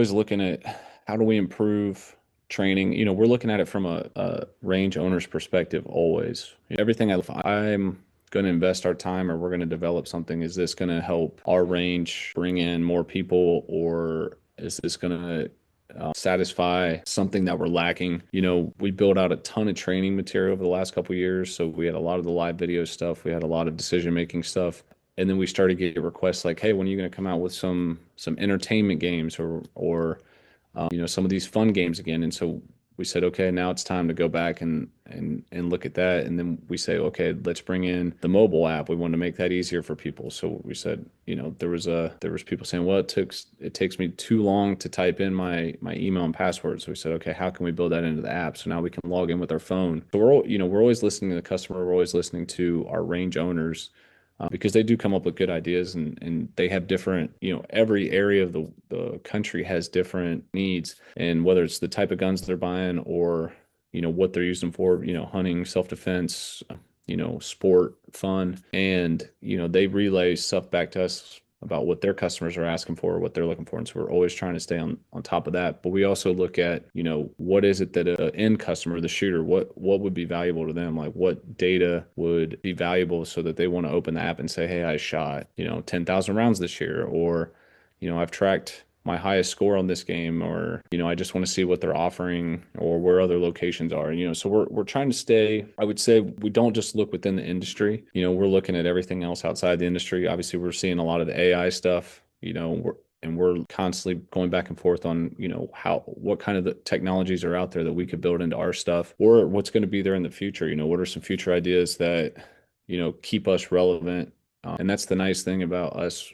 always looking at how do we improve training. We're looking at it from a range owner's perspective always. Everything I'm going to invest our time or we're going to develop something, is this going to help our range bring in more people, or is this going to satisfy something that we're lacking? We built out a ton of training material over the last couple of years. So we had a lot of the live video stuff. We had a lot of decision making stuff. And then we started getting requests like, hey, when are you going to come out with some entertainment games or some of these fun games again? And so we said, okay, now it's time to go back and look at that. And then we say, okay, let's bring in the mobile app. We want to make that easier for people. So we said, there was people saying, well, it takes me too long to type in my email and password. So we said, okay, how can we build that into the app so now we can log in with our phone? So we're always listening to the customer. We're always listening to our range owners, because they do come up with good ideas, and they have different, every area of the country has different needs, and whether it's the type of guns they're buying or, what they're using for, hunting, self-defense, sport, fun. And, they relay stuff back to us about what their customers are asking for, what they're looking for. And so we're always trying to stay on top of that. But we also look at, what is it that an end customer, the shooter, what would be valuable to them? Like what data would be valuable so that they want to open the app and say, hey, I shot, 10,000 rounds this year, or, I've tracked my highest score on this game, or, I just want to see what they're offering or where other locations are. So we're trying to stay, I would say we don't just look within the industry. We're looking at everything else outside the industry. Obviously, we're seeing a lot of the AI stuff, we're constantly going back and forth on, what kind of the technologies are out there that we could build into our stuff, or what's going to be there in the future. What are some future ideas that, keep us relevant. And that's the nice thing about us,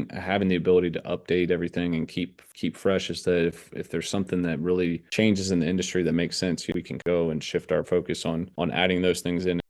having the ability to update everything and keep fresh, is that if there's something that really changes in the industry that makes sense, we can go and shift our focus on adding those things in.